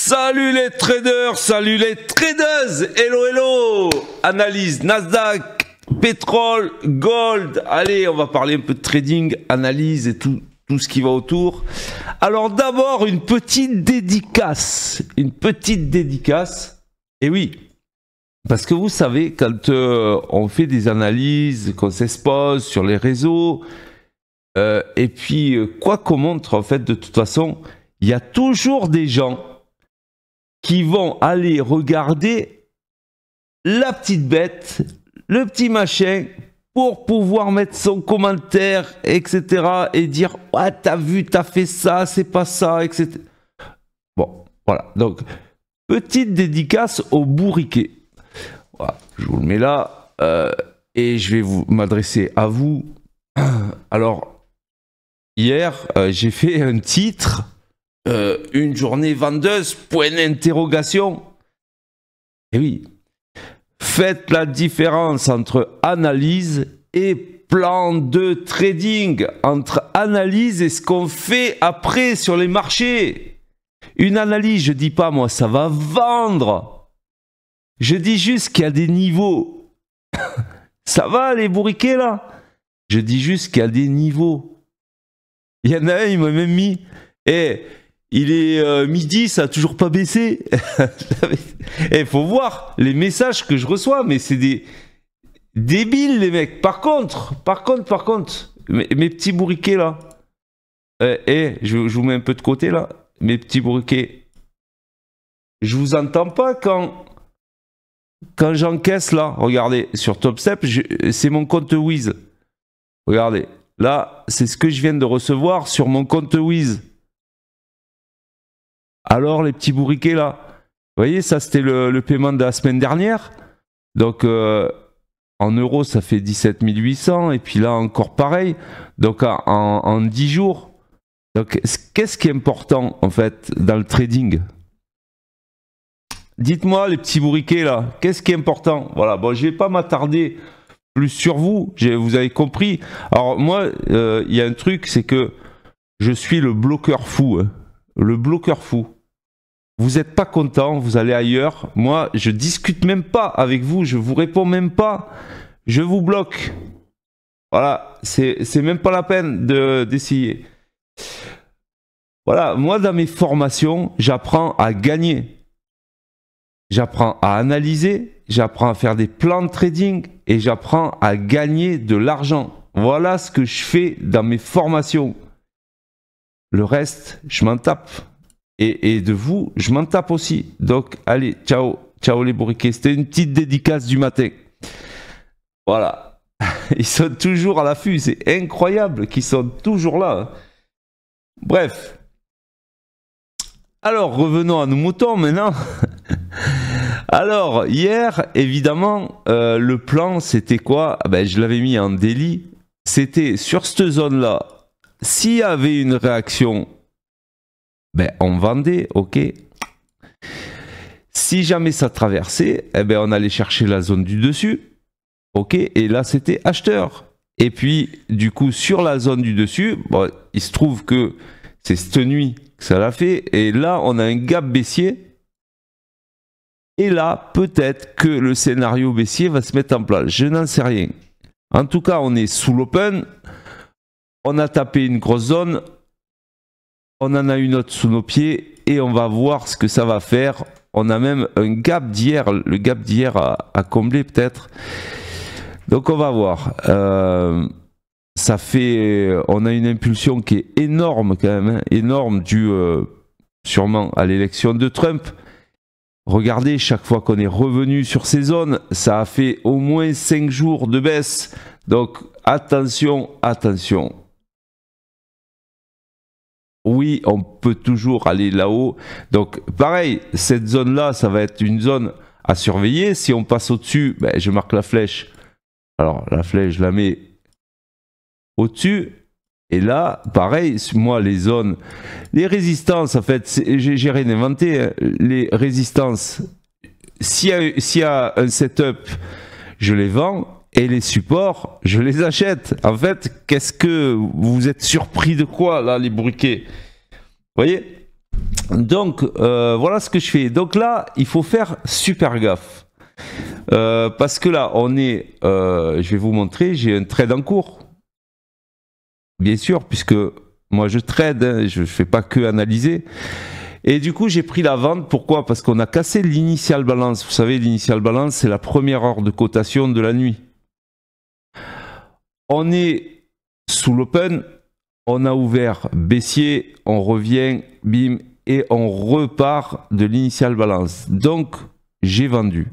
Salut les traders, salut les tradeuses, hello hello. Analyse Nasdaq, pétrole, gold. Allez, on va parler un peu de trading, analyse et tout ce qui va autour. Alors d'abord une petite dédicace, Et oui, parce que vous savez, quand on fait des analyses, qu'on s'expose sur les réseaux, et puis quoi qu'on montre, en fait, de toute façon, il y a toujours des gens qui vont aller regarder la petite bête, le petit machin, pour pouvoir mettre son commentaire, etc. et dire « Ouais, t'as vu, t'as fait ça, c'est pas ça, etc. » Bon, voilà. Donc, petite dédicace au bourriquet. Voilà, je vous le mets là. Et je vais m'adresser à vous. Alors, hier, j'ai fait un titre... une journée vendeuse, point d'interrogation. Et oui, faites la différence entre analyse et plan de trading, entre analyse et ce qu'on fait après sur les marchés. Une analyse, je dis pas moi, ça va vendre. Je dis juste qu'il y a des niveaux. Ça va les bourriquets là? Je dis juste qu'il y a des niveaux. Il y en a un, il m'a même mis... il est midi, ça a toujours pas baissé. Il faut voir les messages que je reçois, mais c'est des débiles les mecs. Par contre, mes petits bourriquets là, je vous mets un peu de côté là, mes petits bourriquets. Je vous entends pas quand j'encaisse là. Regardez, sur TopStep, c'est mon compte Wiz. Regardez, là, c'est ce que je viens de recevoir sur mon compte Wiz. Alors les petits bourriquets là, vous voyez, ça c'était le paiement de la semaine dernière. Donc en euros ça fait 17 800 et puis là encore pareil. Donc en 10 jours. Donc qu'est-ce qui est important en fait dans le trading? Dites-moi les petits bourriquets là, qu'est-ce qui est important? Voilà, bon je vais pas m'attarder plus sur vous, vous avez compris. Alors moi, il y a un truc, c'est que je suis le bloqueur fou. Hein. Le bloqueur fou. Vous n'êtes pas content, vous allez ailleurs. Moi, je discute même pas avec vous, je vous réponds même pas. Je vous bloque. Voilà, c'est même pas la peine d'essayer. Voilà, moi dans mes formations, j'apprends à gagner. J'apprends à analyser, j'apprends à faire des plans de trading et j'apprends à gagner de l'argent. Voilà ce que je fais dans mes formations. Le reste, je m'en tape. Et de vous, je m'en tape aussi. Donc, allez, ciao. Ciao les bourriquets. C'était une petite dédicace du matin. Voilà. Ils sont toujours à l'affût. C'est incroyable qu'ils sont toujours là. Bref. Alors, revenons à nos moutons maintenant. Alors, hier, évidemment, le plan, c'était quoi? Ben, je l'avais mis en daily. C'était sur cette zone-là. S'il y avait une réaction... Ben, on vendait, ok. Si jamais ça traversait, eh ben, on allait chercher la zone du dessus, ok. Et là, c'était acheteur. Et puis, du coup, sur la zone du dessus, bon, il se trouve que c'est cette nuit que ça l'a fait. Et là, on a un gap baissier. Et là, peut-être que le scénario baissier va se mettre en place. Je n'en sais rien. En tout cas, on est sous l'open. On a tapé une grosse zone. On en a une autre sous nos pieds et on va voir ce que ça va faire. On a même un gap d'hier, le gap d'hier à combler peut-être. Donc on va voir. Ça fait, on a une impulsion qui est énorme quand même, hein, énorme due sûrement à l'élection de Trump. Regardez, chaque fois qu'on est revenu sur ces zones, ça a fait au moins 5 jours de baisse. Donc attention, attention. Oui, on peut toujours aller là-haut. Donc, pareil, cette zone-là, ça va être une zone à surveiller. Si on passe au-dessus, ben, je marque la flèche. Alors, la flèche, je la mets au-dessus. Et là, pareil, moi, les zones, les résistances, en fait, j'ai rien inventé. Hein. Les résistances, s'il y a un setup, je les vends. Et les supports, je les achète. En fait, qu'est-ce que vous êtes surpris de quoi, là, les bourriquets? Vous voyez? Donc, voilà ce que je fais. Donc là, il faut faire super gaffe. Parce que là, on est... je vais vous montrer, j'ai un trade en cours. Bien sûr, puisque moi je trade, hein, je ne fais pas que analyser. Et du coup, j'ai pris la vente. Pourquoi? Parce qu'on a cassé l'initial balance. Vous savez, l'initial balance, c'est la première heure de cotation de la nuit. On est sous l'open, on a ouvert baissier, on revient, bim, et on repart de l'initial balance. Donc, j'ai vendu.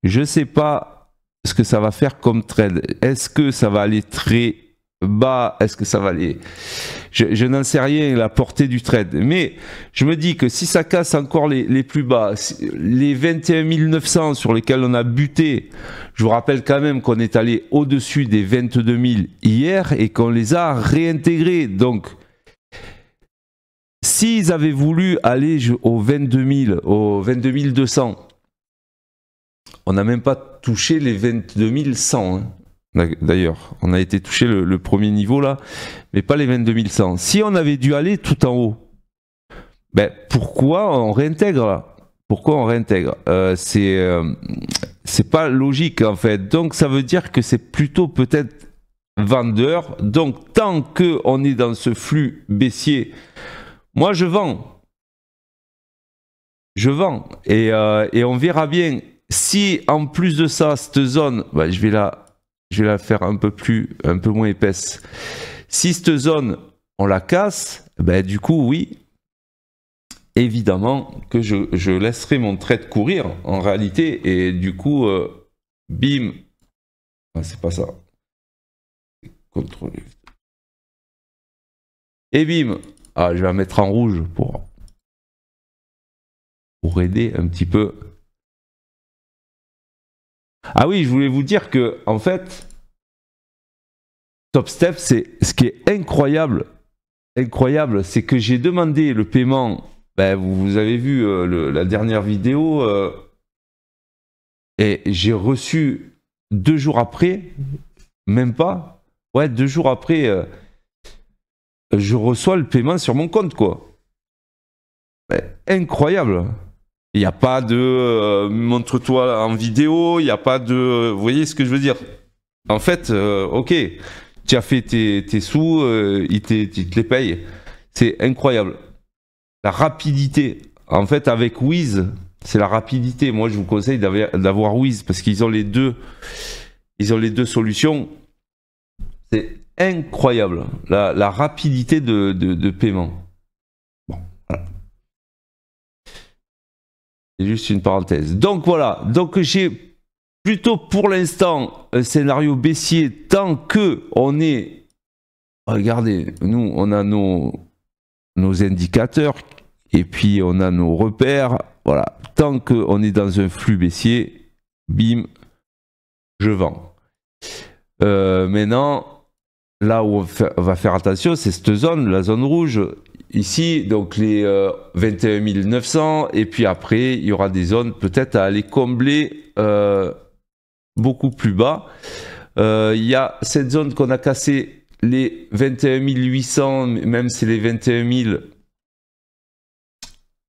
Je ne sais pas ce que ça va faire comme trade. Est-ce que ça va aller très bas? Est-ce que ça va aller... Je n'en sais rien, la portée du trade. Mais je me dis que si ça casse encore les plus bas, les 21 900 sur lesquels on a buté, je vous rappelle quand même qu'on est allé au-dessus des 22 000 hier et qu'on les a réintégrés. Donc, s'ils avaient voulu aller aux 22 000, aux 22 200, on n'a même pas touché les 22 100. Hein. D'ailleurs, on a été touché le premier niveau là, mais pas les 22 100. Si on avait dû aller tout en haut, ben pourquoi on réintègre là? Pourquoi on réintègre? C'est pas logique en fait. Donc ça veut dire que c'est plutôt peut-être vendeur. Donc tant que on est dans ce flux baissier, moi je vends. Je vends et on verra bien si en plus de ça cette zone, ben, je vais la faire un peu moins épaisse. Si cette zone, on la casse, ben du coup, oui, évidemment que je laisserai mon trade courir en réalité. Et du coup, bim, ah, c'est pas ça. Contrôle. Et bim, ah, je vais la mettre en rouge pour aider un petit peu. Ah oui, je voulais vous dire que, en fait, Top Step, c'est ce qui est incroyable, c'est que j'ai demandé le paiement. Ben, vous avez vu la dernière vidéo, et j'ai reçu 2 jours après, même pas, ouais, 2 jours après, je reçois le paiement sur mon compte, quoi. Ben, incroyable. Il n'y a pas de montre-toi en vidéo, il n'y a pas de... Vous voyez ce que je veux dire? En fait, ok, tu as fait tes sous, ils te les payent. C'est incroyable. La rapidité. En fait, avec Wiz, c'est la rapidité. Moi, je vous conseille d'avoir Wiz parce qu'ils ont les deux. Ils ont les deux solutions. C'est incroyable. La rapidité de paiement. Bon, voilà. C'est juste une parenthèse. Donc voilà. Donc j'ai plutôt pour l'instant un scénario baissier tant que on est... Regardez, nous, on a nos indicateurs et puis on a nos repères. Voilà. Tant qu'on est dans un flux baissier, bim, je vends. Maintenant, là où on va faire attention, c'est cette zone, la zone rouge. Ici, donc les 21 900, et puis après, il y aura des zones peut-être à aller combler beaucoup plus bas. Il y a cette zone qu'on a cassée, les 21 800, même si les 21 000,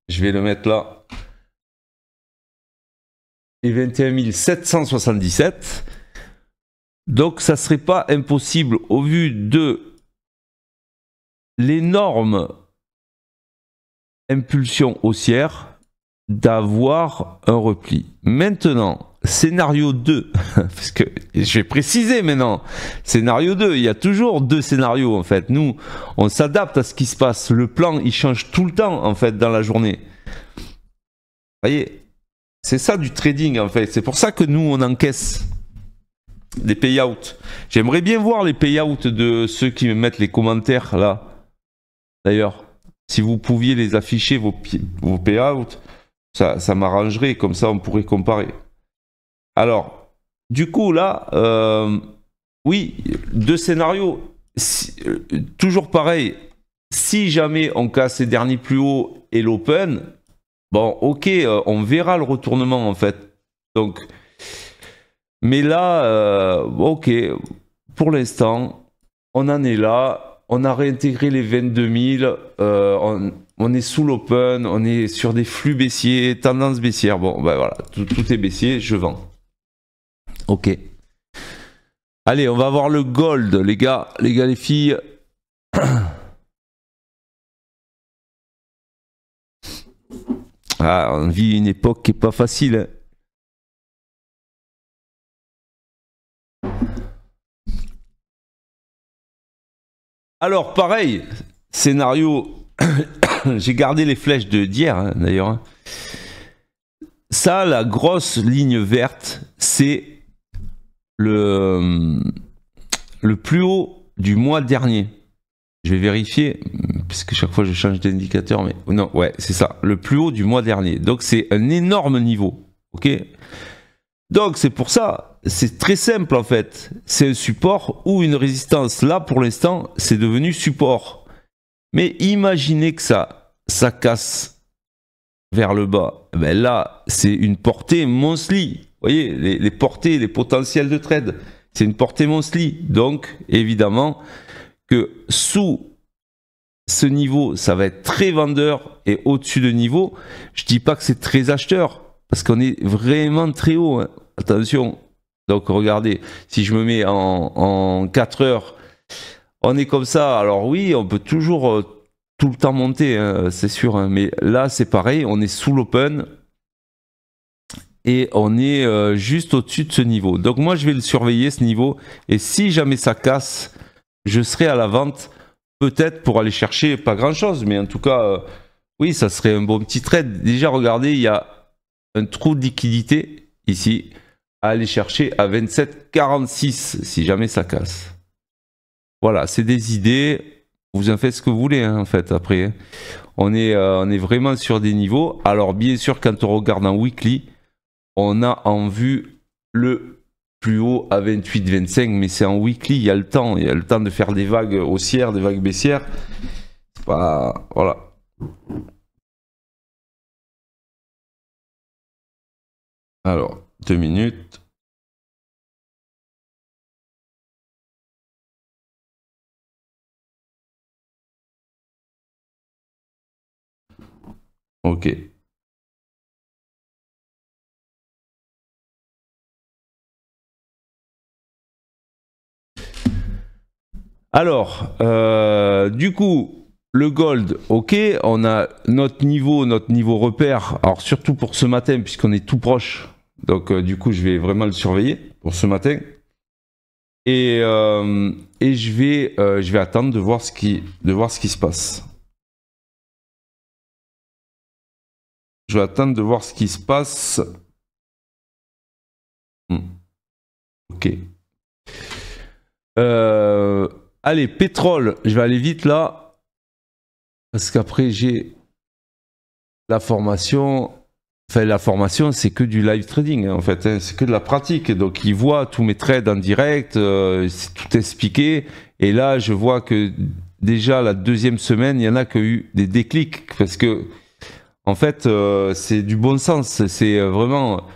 je vais le mettre là, les 21 777. Donc ça ne serait pas impossible au vu de l'énorme impulsion haussière d'avoir un repli. Maintenant, scénario 2, parce que je vais préciser maintenant, scénario 2, il y a toujours 2 scénarios en fait. Nous, on s'adapte à ce qui se passe. Le plan, il change tout le temps en fait dans la journée. Vous voyez, c'est ça du trading en fait. C'est pour ça que nous, on encaisse des payouts. J'aimerais bien voir les payouts de ceux qui me mettent les commentaires là. D'ailleurs, si vous pouviez les afficher, vos payouts, ça m'arrangerait, comme ça on pourrait comparer. Alors, du coup là, oui, 2 scénarios. Toujours pareil, si jamais on casse les derniers plus hauts et l'open, bon ok, on verra le retournement en fait. Donc, mais là, ok, pour l'instant, on en est là. On a réintégré les 22 000. on est sous l'open, on est sur des flux baissiers, tendance baissière. Bon, ben voilà, tout est baissier, je vends. Ok. Allez, on va voir le gold, les gars, les filles. Ah, on vit une époque qui est pas facile. Alors, pareil, scénario. J'ai gardé les flèches d'hier, hein, d'ailleurs. Hein. Ça, la grosse ligne verte, c'est le plus haut du mois dernier. Je vais vérifier, puisque chaque fois je change d'indicateur, mais non, ouais, c'est ça, le plus haut du mois dernier. Donc c'est un énorme niveau, ok? Donc c'est pour ça, c'est très simple en fait. C'est un support ou une résistance. Là, pour l'instant, c'est devenu support. Mais imaginez que ça casse vers le bas. Ben là, c'est une portée monthly. Vous voyez, les portées, les potentiels de trade, c'est une portée monthly. Donc, évidemment, que sous ce niveau, ça va être très vendeur et au-dessus de niveau, je dis pas que c'est très acheteur parce qu'on est vraiment très haut. Hein. Attention. Donc, regardez, si je me mets en 4 heures, on est comme ça. Alors oui, on peut toujours tout le temps monter, hein, c'est sûr. Hein, mais là, c'est pareil, on est sous l'open et on est juste au-dessus de ce niveau. Donc moi, je vais le surveiller, ce niveau. Et si jamais ça casse, je serai à la vente, peut-être pour aller chercher pas grand-chose. Mais en tout cas, oui, ça serait un bon petit trade. Déjà, regardez, il y a un trou de liquidité ici à aller chercher à 27,46 si jamais ça casse. Voilà, c'est des idées. Vous en faites ce que vous voulez, hein, en fait, après. On est vraiment sur des niveaux. Alors, bien sûr, quand on regarde en weekly, on a en vue le plus haut à 28,25, mais c'est en weekly, il y a le temps. Il y a le temps de faire des vagues haussières, des vagues baissières. C'est pas... Voilà. Alors, 2 minutes. Ok. Alors, du coup, le gold, ok, on a notre niveau repère. Alors surtout pour ce matin, puisqu'on est tout proche. Donc du coup, je vais vraiment le surveiller pour ce matin. Et je vais attendre de voir ce qui se passe. Je vais attendre de voir ce qui se passe. Ok. Allez, pétrole, je vais aller vite là. Parce qu'après, j'ai la formation. Enfin, la formation, c'est que du live trading, hein, en fait. Hein, c'est que de la pratique. Donc, ils voient tous mes trades en direct. C'est tout expliqué. Et là, je vois que déjà, la deuxième semaine, il y en a qui ont eu des déclics. Parce que, en fait, c'est du bon sens. C'est vraiment...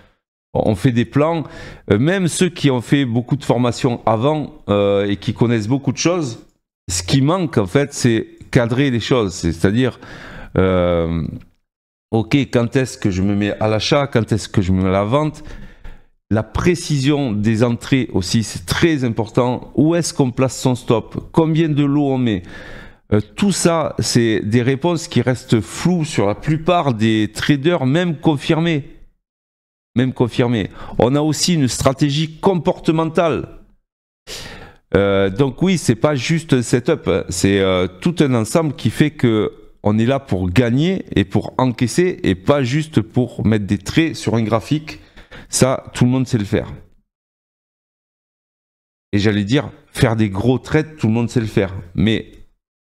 On fait des plans, même ceux qui ont fait beaucoup de formations avant et qui connaissent beaucoup de choses, ce qui manque en fait, c'est cadrer les choses. C'est-à-dire, ok, quand est-ce que je me mets à l'achat, quand est-ce que je me mets à la vente, la précision des entrées aussi, c'est très important. Où est-ce qu'on place son stop, combien de lots on met. Tout ça, c'est des réponses qui restent floues sur la plupart des traders, même confirmés. On a aussi une stratégie comportementale. Donc oui, c'est pas juste un setup, c'est tout un ensemble qui fait que on est là pour gagner et pour encaisser et pas juste pour mettre des traits sur un graphique. Ça, tout le monde sait le faire. Et j'allais dire, faire des gros trades, tout le monde sait le faire. Mais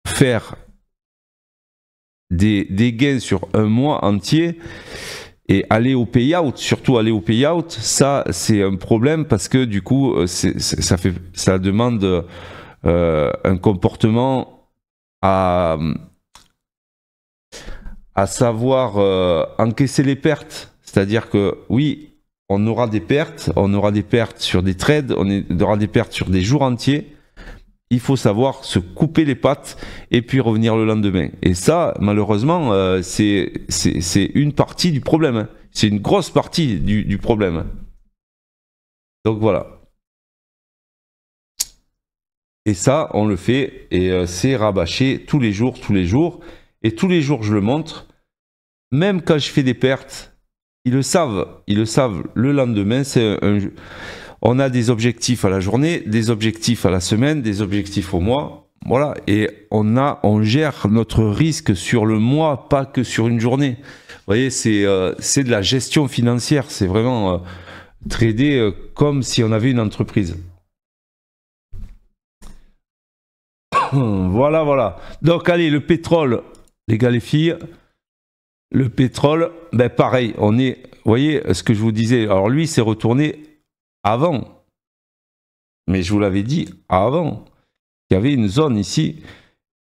faire des gains sur un mois entier... Et aller au payout, surtout aller au payout, ça c'est un problème parce que du coup ça demande un comportement à savoir encaisser les pertes. C'est-à-dire que oui, on aura des pertes sur des trades, on aura des pertes sur des jours entiers, il faut savoir se couper les pattes et puis revenir le lendemain. Et ça, malheureusement, c'est une partie du problème. Hein. C'est une grosse partie du problème. Donc voilà. Et ça, on le fait et c'est rabâché tous les jours. Et tous les jours, je le montre. Même quand je fais des pertes, ils le savent. Le lendemain, on a des objectifs à la journée, des objectifs à la semaine, des objectifs au mois. Voilà. Et on gère notre risque sur le mois, pas que sur une journée. Vous voyez, c'est de la gestion financière. C'est vraiment trader comme si on avait une entreprise. Voilà. Donc allez, le pétrole, les gars, les filles, le pétrole, ben pareil, vous voyez ce que je vous disais, alors lui s'est retourné avant, mais je vous l'avais dit avant, il y avait une zone ici,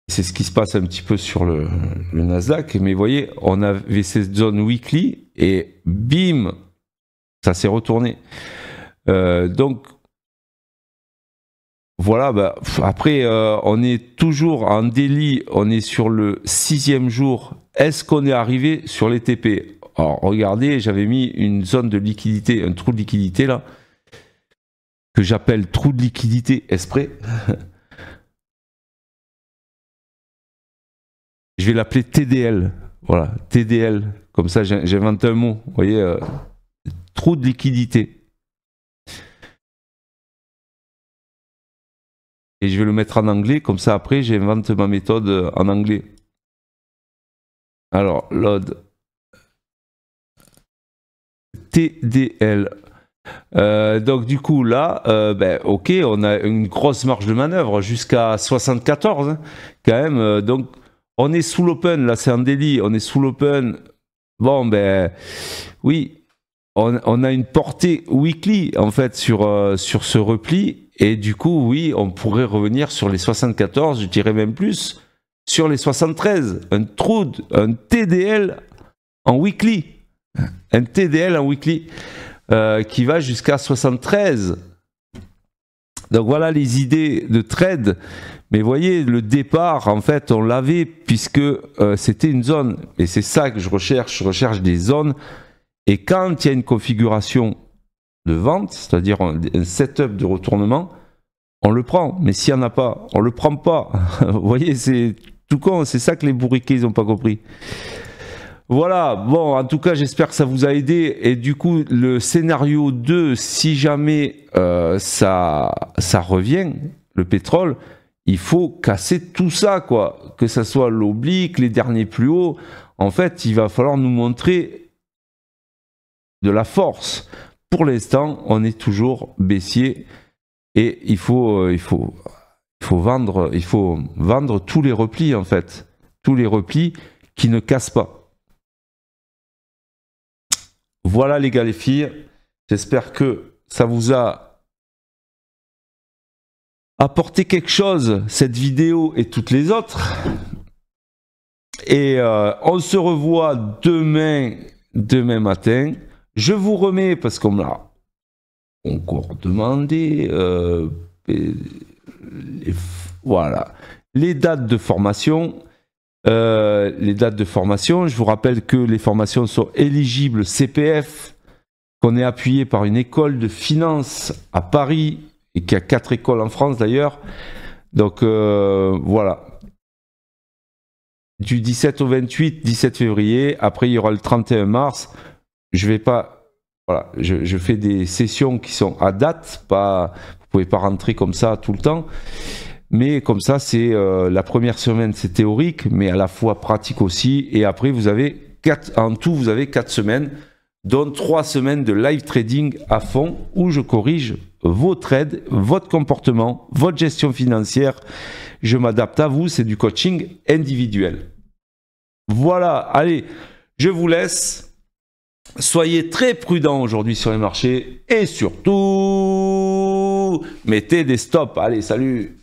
c'est ce qui se passe un petit peu sur le Nasdaq, mais vous voyez, on avait cette zone weekly, et bim, ça s'est retourné. Donc, voilà, bah, après, on est toujours en délit, on est sur le 6e jour. Est-ce qu'on est arrivé sur les TP? Alors, regardez, j'avais mis une zone de liquidité, un trou de liquidité là, que j'appelle trou de liquidité exprès. Je vais l'appeler TDL. Voilà, TDL. Comme ça, j'invente un mot. Vous voyez, trou de liquidité. Et je vais le mettre en anglais, comme ça après j'invente ma méthode en anglais. Alors, load TDL. Donc du coup là, ben, ok, on a une grosse marge de manœuvre jusqu'à 74 hein, quand même. Donc on est sous l'open, là c'est un délit, on est sous l'open. Bon ben oui, on a une portée weekly en fait sur ce repli. Et du coup, oui, on pourrait revenir sur les 74, je dirais même plus, sur les 73. Un TDL en weekly. Un TDL en weekly qui va jusqu'à 73. Donc voilà les idées de trade. Mais voyez, le départ, en fait, on l'avait puisque c'était une zone. Et c'est ça que je recherche. Je recherche des zones. Et quand il y a une configuration de vente, c'est-à-dire un setup de retournement, on le prend. Mais s'il n'y en a pas, on le prend pas. Vous voyez, c'est tout con. C'est ça que les bourriquets, ils n'ont pas compris. Voilà, bon, en tout cas, j'espère que ça vous a aidé. Et du coup, le scénario 2, si jamais ça revient, le pétrole, il faut casser tout ça, quoi. Que ça soit l'oblique, les derniers plus hauts. En fait, il va falloir nous montrer de la force. Pour l'instant, on est toujours baissier et il faut vendre tous les replis en fait, tous les replis qui ne cassent pas. Voilà les gars, les filles, j'espère que ça vous a apporté quelque chose, cette vidéo et toutes les autres. Et on se revoit demain matin. Je vous remets, parce qu'on me l'a encore demandé, voilà, les dates de formation. Je vous rappelle que les formations sont éligibles CPF, qu'on est appuyé par une école de finance à Paris, et qui a 4 écoles en France d'ailleurs. Donc voilà. Du 17 au 28, 17 février. Après, il y aura le 31 mars. Je vais pas, voilà, je fais des sessions qui sont à date, pas, vous pouvez pas rentrer comme ça tout le temps, mais comme ça c'est la première semaine c'est théorique, mais à la fois pratique aussi, et après vous avez en tout vous avez 4 semaines, dont 3 semaines de live trading à fond où je corrige vos trades, votre comportement, votre gestion financière. Je m'adapte à vous, c'est du coaching individuel. Voilà, allez, je vous laisse. Soyez très prudents aujourd'hui sur les marchés et surtout, mettez des stops. Allez, salut!